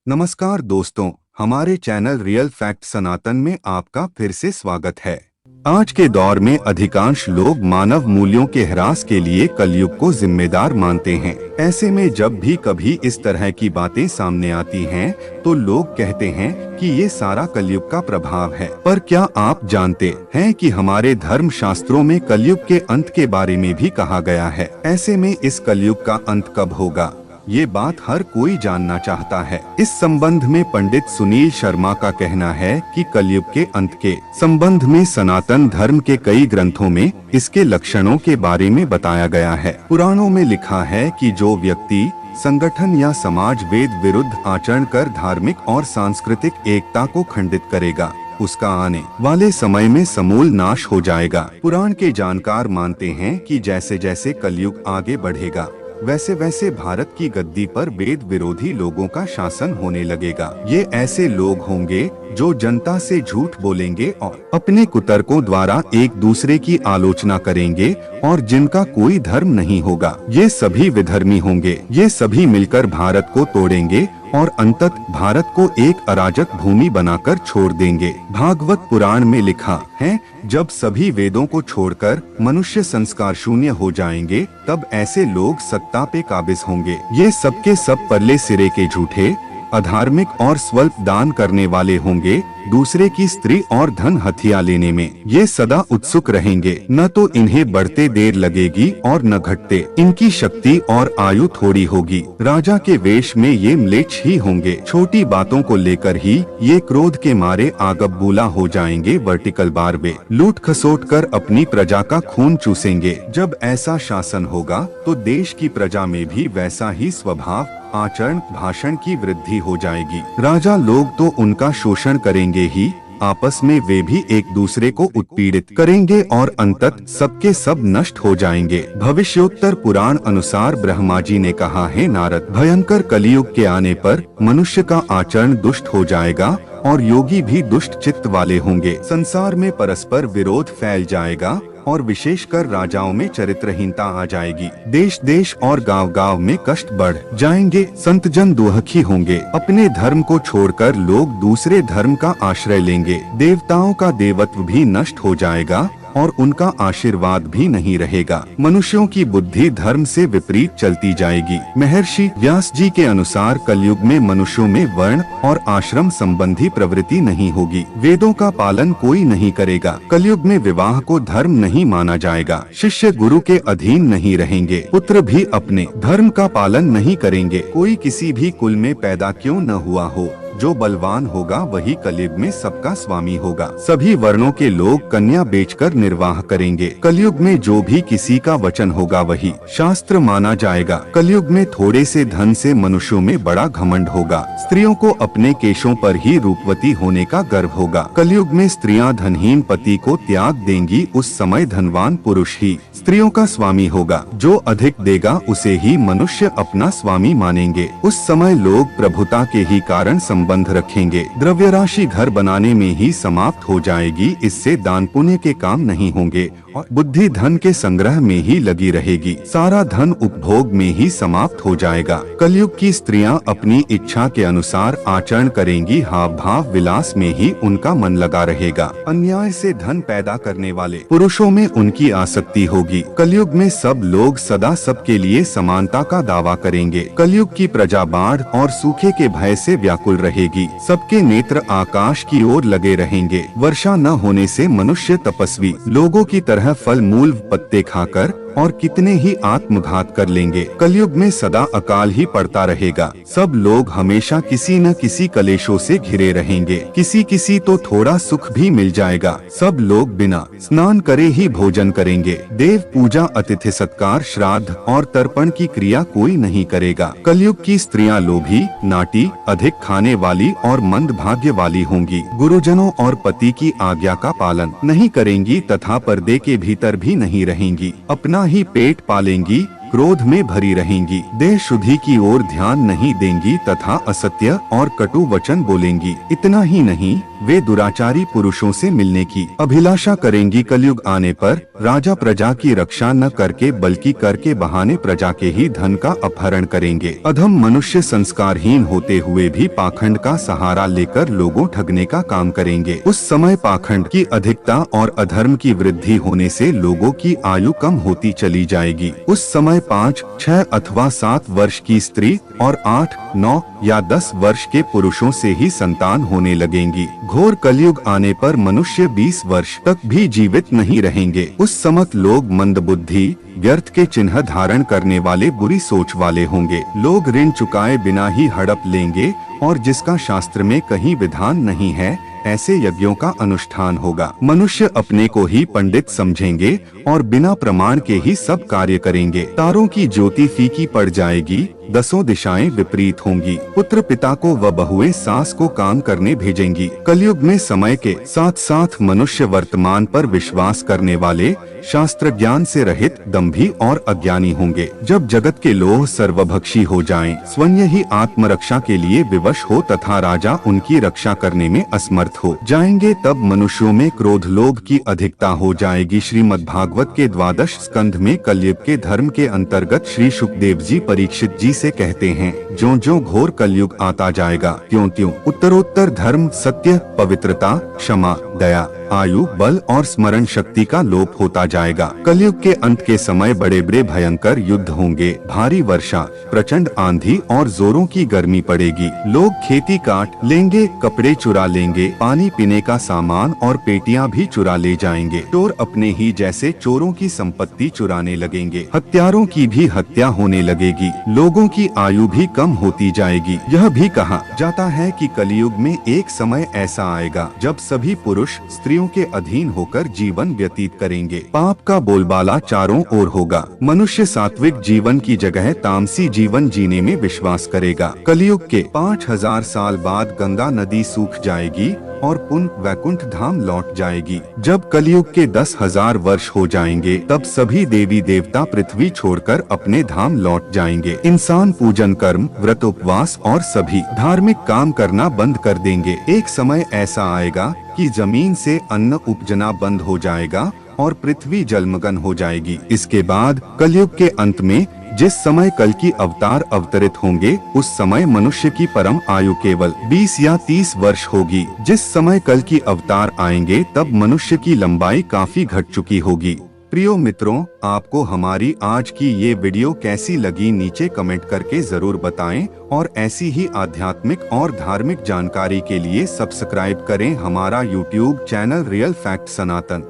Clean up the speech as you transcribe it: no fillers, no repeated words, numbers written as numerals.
नमस्कार दोस्तों, हमारे चैनल रियल फैक्ट सनातन में आपका फिर से स्वागत है। आज के दौर में अधिकांश लोग मानव मूल्यों के ह्रास के लिए कलयुग को जिम्मेदार मानते हैं। ऐसे में जब भी कभी इस तरह की बातें सामने आती हैं, तो लोग कहते हैं कि ये सारा कलयुग का प्रभाव है। पर क्या आप जानते हैं कि हमारे धर्म शास्त्रों में कलयुग के अंत के बारे में भी कहा गया है। ऐसे में इस कलयुग का अंत कब होगा, ये बात हर कोई जानना चाहता है। इस संबंध में पंडित सुनील शर्मा का कहना है कि कलयुग के अंत के संबंध में सनातन धर्म के कई ग्रंथों में इसके लक्षणों के बारे में बताया गया है। पुराणों में लिखा है कि जो व्यक्ति, संगठन या समाज वेद विरुद्ध आचरण कर धार्मिक और सांस्कृतिक एकता को खंडित करेगा, उसका आने वाले समय में समूल नाश हो जाएगा। पुराण के जानकार मानते हैं कि जैसे जैसे कलयुग आगे बढ़ेगा, वैसे वैसे भारत की गद्दी पर वेद विरोधी लोगों का शासन होने लगेगा। ये ऐसे लोग होंगे जो जनता से झूठ बोलेंगे और अपने कुतर्कों द्वारा एक दूसरे की आलोचना करेंगे और जिनका कोई धर्म नहीं होगा। ये सभी विधर्मी होंगे। ये सभी मिलकर भारत को तोड़ेंगे और अंतत भारत को एक अराजक भूमि बनाकर छोड़ देंगे। भागवत पुराण में लिखा है, जब सभी वेदों को छोड़कर मनुष्य संस्कार शून्य हो जाएंगे, तब ऐसे लोग सत्ता पे काबिज होंगे। ये सबके सब परले सिरे के झूठे, अधार्मिक और स्वल्प दान करने वाले होंगे। दूसरे की स्त्री और धन हथिया लेने में ये सदा उत्सुक रहेंगे। न तो इन्हें बढ़ते देर लगेगी और न घटते। इनकी शक्ति और आयु थोड़ी होगी। राजा के वेश में ये म्लेच्छ ही होंगे। छोटी बातों को लेकर ही ये क्रोध के मारे आगबबूला हो जाएंगे। वर्टिकल बार वे लूट खसोट कर अपनी प्रजा का खून चूसेंगे। जब ऐसा शासन होगा तो देश की प्रजा में भी वैसा ही स्वभाव, आचरण, भाषण की वृद्धि हो जाएगी। राजा लोग तो उनका शोषण करेंगे ही, आपस में वे भी एक दूसरे को उत्पीड़ित करेंगे और अंतत सबके सब नष्ट हो जाएंगे। भविष्योत्तर पुराण अनुसार ब्रह्मा जी ने कहा है, नारद, भयंकर कलियुग के आने पर मनुष्य का आचरण दुष्ट हो जाएगा और योगी भी दुष्ट चित्त वाले होंगे। संसार में परस्पर विरोध फैल जाएगा और विशेषकर राजाओं में चरित्रहीनता आ जाएगी। देश देश और गांव गांव में कष्ट बढ़ जाएंगे। संत जन दुखी होंगे। अपने धर्म को छोड़कर लोग दूसरे धर्म का आश्रय लेंगे। देवताओं का देवत्व भी नष्ट हो जाएगा और उनका आशीर्वाद भी नहीं रहेगा। मनुष्यों की बुद्धि धर्म से विपरीत चलती जाएगी। महर्षि व्यास जी के अनुसार कलयुग में मनुष्यों में वर्ण और आश्रम संबंधी प्रवृत्ति नहीं होगी। वेदों का पालन कोई नहीं करेगा। कलयुग में विवाह को धर्म नहीं माना जाएगा। शिष्य गुरु के अधीन नहीं रहेंगे। पुत्र भी अपने धर्म का पालन नहीं करेंगे। कोई किसी भी कुल में पैदा क्यों न हुआ हो, जो बलवान होगा वही कलयुग में सबका स्वामी होगा। सभी वर्णों के लोग कन्या बेचकर निर्वाह करेंगे। कलयुग में जो भी किसी का वचन होगा वही शास्त्र माना जाएगा। कलयुग में थोड़े से धन से मनुष्यों में बड़ा घमंड होगा। स्त्रियों को अपने केशों पर ही रूपवती होने का गर्व होगा। कलयुग में स्त्रियां धनहीन पति को त्याग देंगी। उस समय धनवान पुरुष ही स्त्रियों का स्वामी होगा। जो अधिक देगा उसे ही मनुष्य अपना स्वामी मानेंगे। उस समय लोग प्रभुता के ही कारण संबंध रखेंगे। द्रव्य राशि घर बनाने में ही समाप्त हो जाएगी। इससे दान पुण्य के काम नहीं होंगे और बुद्धि धन के संग्रह में ही लगी रहेगी। सारा धन उपभोग में ही समाप्त हो जाएगा। कलयुग की स्त्रियां अपनी इच्छा के अनुसार आचरण करेंगी। हाव भाव विलास में ही उनका मन लगा रहेगा। अन्याय से धन पैदा करने वाले पुरुषों में उनकी आसक्ति होगी। कलयुग में सब लोग सदा सबके लिए समानता का दावा करेंगे। कलयुग की प्रजा बाढ़ और सूखे के भय से व्याकुल रहेगी। सबके नेत्र आकाश की ओर लगे रहेंगे। वर्षा न होने से मनुष्य तपस्वी लोगों की तरह फल मूल पत्ते खाकर और कितने ही आत्मघात कर लेंगे। कलयुग में सदा अकाल ही पड़ता रहेगा। सब लोग हमेशा किसी न किसी कलेशों से घिरे रहेंगे। किसी किसी तो थोड़ा सुख भी मिल जाएगा। सब लोग बिना स्नान करे ही भोजन करेंगे। देव पूजा, अतिथि सत्कार, श्राद्ध और तर्पण की क्रिया कोई नहीं करेगा। कलयुग की स्त्रियां लोभी, नाटी, अधिक खाने वाली और मंद भाग्य वाली होंगी। गुरुजनों और पति की आज्ञा का पालन नहीं करेंगी तथा पर्दे के भीतर भी नहीं रहेंगी। अपना ही पेट पालेंगी क्रोध में भरी रहेंगी, देह शुद्धि की ओर ध्यान नहीं देंगी तथा असत्य और कटु वचन बोलेंगी। इतना ही नहीं, वे दुराचारी पुरुषों से मिलने की अभिलाषा करेंगी। कलयुग आने पर राजा प्रजा की रक्षा न करके बल्कि करके बहाने प्रजा के ही धन का अपहरण करेंगे। अधम मनुष्य संस्कारहीन होते हुए भी पाखंड का सहारा लेकर लोगों ठगने का काम करेंगे। उस समय पाखंड की अधिकता और अधर्म की वृद्धि होने से लोगों की आयु कम होती चली जाएगी। उस समय 5, 6 अथवा 7 वर्ष की स्त्री और 8, 9 या 10 वर्ष के पुरुषों से ही संतान होने लगेंगी। घोर कलयुग आने पर मनुष्य 20 वर्ष तक भी जीवित नहीं रहेंगे। उस समय लोग मंदबुद्धि, व्यर्थ के चिन्ह धारण करने वाले, बुरी सोच वाले होंगे। लोग ऋण चुकाए बिना ही हड़प लेंगे और जिसका शास्त्र में कहीं विधान नहीं है, ऐसे यज्ञों का अनुष्ठान होगा। मनुष्य अपने को ही पंडित समझेंगे और बिना प्रमाण के ही सब कार्य करेंगे। तारों की ज्योति फीकी पड़ जाएगी, 10 दिशाएं विपरीत होंगी। पुत्र पिता को व बहुएं सास को काम करने भेजेंगी। कलयुग में समय के साथ साथ मनुष्य वर्तमान पर विश्वास करने वाले, शास्त्र ज्ञान से रहित, दंभी और अज्ञानी होंगे। जब जगत के लोग सर्वभक्षी हो जाएं, स्वयं ही आत्मरक्षा के लिए विवश हो तथा राजा उनकी रक्षा करने में असमर्थ हो जाएंगे, तब मनुष्यों में क्रोध लोभ की अधिकता हो जाएगी। श्रीमद् भागवत के 12 स्कंध में कलयुग के धर्म के अंतर्गत श्री सुखदेव जी परीक्षित जी से कहते हैं, ज्यों ज्यों घोर कलयुग आता जाएगा, त्यों त्यों उत्तरोत्तर धर्म, सत्य, पवित्रता, क्षमा, दया, आयु, बल और स्मरण शक्ति का लोप होता जाएगा। कलयुग के अंत के समय बड़े बड़े भयंकर युद्ध होंगे। भारी वर्षा, प्रचंड आंधी और जोरों की गर्मी पड़ेगी। लोग खेती काट लेंगे, कपड़े चुरा लेंगे, पानी पीने का सामान और पेटियां भी चुरा ले जाएंगे। चोर अपने ही जैसे चोरों की संपत्ति चुराने लगेंगे। हत्यारों की भी हत्या होने लगेगी। लोगों की आयु भी कम होती जाएगी। यह भी कहा जाता है कि कलयुग में एक समय ऐसा आएगा जब सभी पुरुष स्त्रियों के अधीन होकर जीवन व्यतीत करेंगे। पाप का बोलबाला चारों ओर होगा। मनुष्य सात्विक जीवन की जगह तामसी जीवन जीने में विश्वास करेगा। कलयुग के 5000 साल बाद गंगा नदी सूख जाएगी और पुनः वैकुंठ धाम लौट जाएगी। जब कलयुग के 10,000 वर्ष हो जाएंगे, तब सभी देवी देवता पृथ्वी छोड़कर अपने धाम लौट जाएंगे। इंसान पूजन कर्म, व्रत, उपवास और सभी धार्मिक काम करना बंद कर देंगे। एक समय ऐसा आएगा कि जमीन से अन्न उपजना बंद हो जाएगा और पृथ्वी जलमग्न हो जाएगी। इसके बाद कलयुग के अंत में जिस समय कल की अवतार अवतरित होंगे, उस समय मनुष्य की परम आयु केवल 20 या 30 वर्ष होगी। जिस समय कल की अवतार आएंगे, तब मनुष्य की लंबाई काफी घट चुकी होगी। प्रियो मित्रों, आपको हमारी आज की ये वीडियो कैसी लगी, नीचे कमेंट करके जरूर बताएं और ऐसी ही आध्यात्मिक और धार्मिक जानकारी के लिए सब्सक्राइब करें हमारा YouTube चैनल रियल फैक्ट सनातन।